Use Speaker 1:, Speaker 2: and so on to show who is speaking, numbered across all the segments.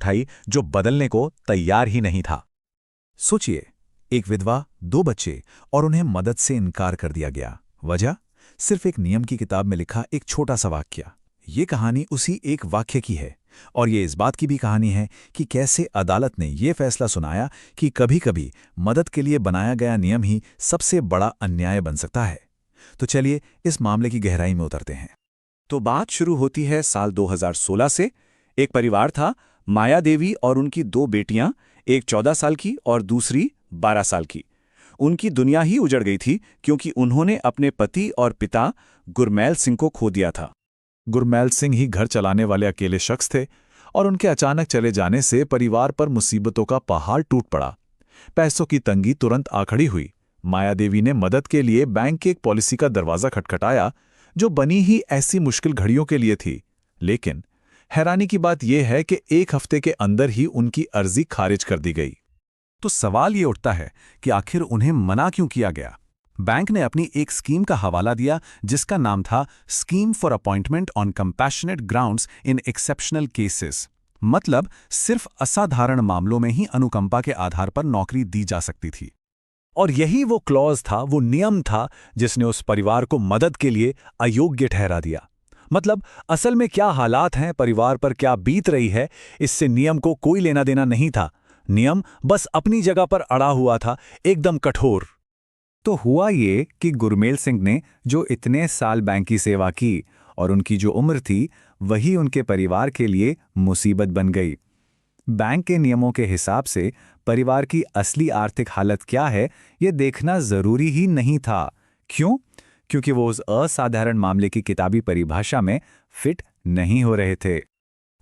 Speaker 1: उठाई जो बदलने को तैयार ही नहीं था। सोचिए, एक विधवा, 2 बच्चे और उन्हें मदद से इनकार कर दिया गया। वजह? सिर्फ एक नियम की किताब में लिखा एक छोटा सा वाक्य। ये कहानी उसी एक वाक्य की है, और ये इस बात की भी कहानी है कि कैसे अदालत ने ये फैसला सुनाया कि कभी-कभी मदद के लिए बनाया गया नियम ही सबसे बड़ा अन्याय बन सकता है। तो चलिए इस मामले की गहराई में उतरते हैं।
Speaker 2: तो बात शुरू होती है साल 2016 से। एक परिवार था, माया देवी और उनकी 2 बेटियां, एक 14 साल की और दूसरी 12 साल की। उनकी दुनिया ही उजड़ गई थी क्योंकि उन्होंने अपने पति और पिता गुरमैल सिंह को खो दिया था।
Speaker 1: गुरमैल सिंह ही घर चलाने वाले अकेले शख्स थे, और उनके अचानक चले जाने से परिवार पर मुसीबतों का पहाड़ टूट पड़ा। पैसों की तंगी तुरंत आ खड़ी हुई। माया देवी ने मदद के लिए बैंक की एक पॉलिसी का दरवाजा खटखटाया, जो बनी ही ऐसी मुश्किल घड़ियों के लिए थी। लेकिन हैरानी की बात यह है कि 1 हफ्ते के अंदर ही उनकी अर्जी खारिज कर दी गई। तो सवाल ये उठता है कि आखिर उन्हें मना क्यों किया गया? बैंक ने अपनी एक स्कीम का हवाला दिया जिसका नाम था scheme for appointment on compassionate grounds in exceptional cases. मतलब सिर्फ असाधारण मामलों में ही अनुकंपा के आधार पर नौकरी दी जा सकती थी। और यही वो क्लॉज था, वो नियम था जिसने उस परिवार को मदद के लिए अयोग्य ठहरा दिया। मतलब असल में क्या हालात हैं, परिवार पर क्या बीत रही है, इससे नियम को कोई लेना देना नहीं था। नियम बस अपनी जगह पर अड़ा हुआ था, एकदम कठोर। तो हुआ ये कि गुरमेल सिंह ने जो इतने साल बैंक की सेवा की और उनकी जो उम्र थी, वही उनके परिवार के लिए मुसीबत बन गई। बैंक के नियमों के हिसाब से परिवार की असली आर्थिक हालत क्या है, ये देखना जरूरी ही नहीं था। क्यों? क्योंकि वो उस असाधारण मामले की किताबी परिभाषा में फिट नहीं हो रहे थे।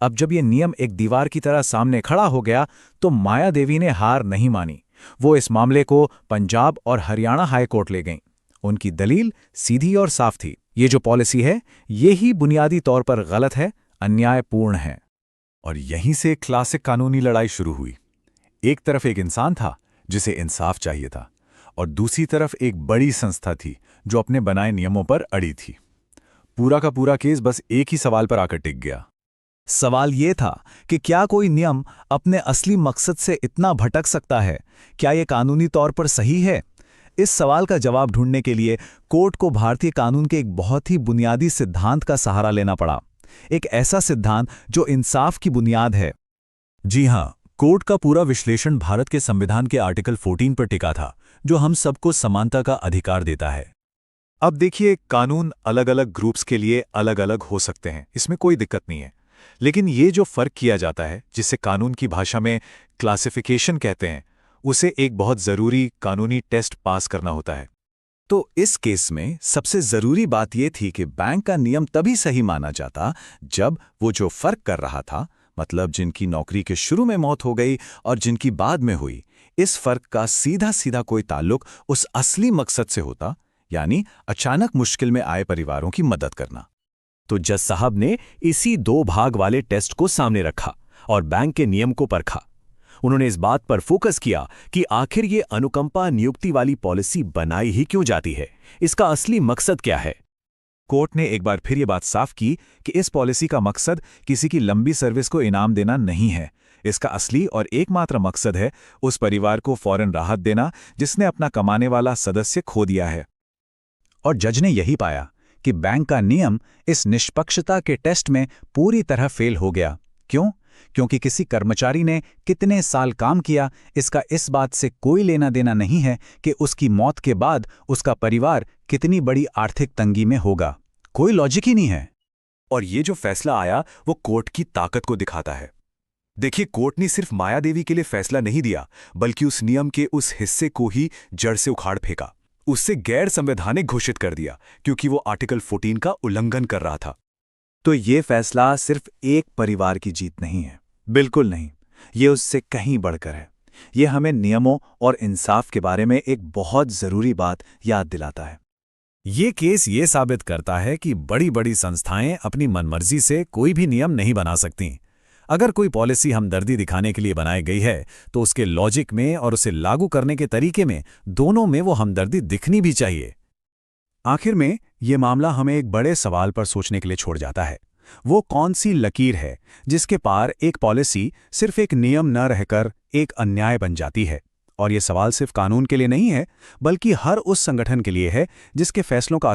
Speaker 1: अब जब ये नियम एक दीवार की तरह सामने खड़ा हो गया, तो माया देवी ने हार नहीं मानी। वो इस मामले को पंजाब और हरियाणा हाई कोर्ट ले गईं। उनकी दलील सीधी और साफ थी, ये जो पॉलिसी है, ये ही बुनियादी तौर पर गलत है, अन्यायपूर्ण है। और यहीं से क्लासिक कानूनी लड़ाई शुरू हुई। एक तरफ एक इंसान था जिसे इंसाफ चाहिए था, और दूसरी तरफ एक बड़ी संस्था थी जो अपने बनाए नियमों पर अड़ी थी। पूरा का पूरा केस बस एक ही सवाल पर आकर टिक गया। सवाल ये था कि क्या कोई नियम अपने असली मकसद से इतना भटक सकता है? क्या ये कानूनी तौर पर सही है? इस सवाल का जवाब ढूंढने के लिए कोर्ट को भारतीय कानून के एक बहुत ही बुनियादी सिद्धांत का सहारा लेना पड़ा। एक ऐसा सिद्धांत जो इंसाफ की बुनियाद है। जी हां, कोर्ट का पूरा विश्लेषण भारत के संविधान के आर्टिकल 14 पर टिका था, जो हम सबको समानता का अधिकार देता है। अब देखिए, कानून अलग अलग ग्रुप्स के लिए अलग अलग हो सकते हैं, इसमें कोई दिक्कत नहीं है। लेकिन ये जो फर्क किया जाता है, जिसे कानून की भाषा में क्लासिफिकेशन कहते हैं, उसे एक बहुत जरूरी कानूनी टेस्ट पास करना होता है। तो इस केस में सबसे जरूरी बात यह थी कि बैंक का नियम तभी सही माना जाता जब वो जो फर्क कर रहा था, मतलब जिनकी नौकरी के शुरू में मौत हो गई और जिनकी बाद में हुई, इस फर्क का सीधा सीधा कोई ताल्लुक उस असली मकसद से होता, यानी अचानक मुश्किल में आए परिवारों की मदद करना। तो जज साहब ने इसी 2 भाग वाले टेस्ट को सामने रखा और बैंक के नियम को परखा। उन्होंने इस बात पर फोकस किया कि आखिर ये अनुकंपा नियुक्ति वाली पॉलिसी बनाई ही क्यों जाती है, इसका असली मकसद क्या है। कोर्ट ने एक बार फिर ये बात साफ की कि इस पॉलिसी का मकसद किसी की लंबी सर्विस को इनाम देना नहीं है। इसका असली और एकमात्र मकसद है उस परिवार को फौरन राहत देना जिसने अपना कमाने वाला सदस्य खो दिया है। और जज ने यही पाया कि बैंक का नियम इस निष्पक्षता के टेस्ट में पूरी तरह फेल हो गया। क्यों? क्योंकि किसी कर्मचारी ने कितने साल काम किया, इसका इस बात से कोई लेना देना नहीं है कि उसकी मौत के बाद उसका परिवार कितनी बड़ी आर्थिक तंगी में होगा। कोई लॉजिक ही नहीं है। और ये जो फैसला आया वो कोर्ट की ताकत को दिखाता है। देखिए, कोर्ट ने सिर्फ माया देवी के लिए फैसला नहीं दिया, बल्कि उस नियम के उस हिस्से को ही जड़ से उखाड़ फेंका, उससे गैर संवैधानिक घोषित कर दिया, क्योंकि वो आर्टिकल 14 का उल्लंघन कर रहा था। तो ये फैसला सिर्फ एक परिवार की जीत नहीं है, बिल्कुल नहीं। ये उससे कहीं बढ़कर है। ये हमें नियमों और इंसाफ के बारे में एक बहुत जरूरी बात याद दिलाता है। ये केस ये साबित करता है कि बड़ी बड़ी संस्थाएं अपनी मनमर्जी से कोई भी नियम नहीं बना सकती। अगर कोई पॉलिसी हमदर्दी दिखाने के लिए बनाई गई है, तो उसके लॉजिक में और उसे लागू करने के तरीके में, दोनों में वो हमदर्दी दिखनी भी चाहिए। आखिर में ये मामला हमें एक बड़े सवाल पर सोचने के लिए छोड़ जाता है।
Speaker 2: वो कौन सी लकीर है जिसके पार एक पॉलिसी सिर्फ एक नियम न रहकर एक अन्याय बन जाती है? और ये सवाल सिर्फ कानून के लिए नहीं है, बल्कि हर उस संगठन के लिए है जिसके फैसलों का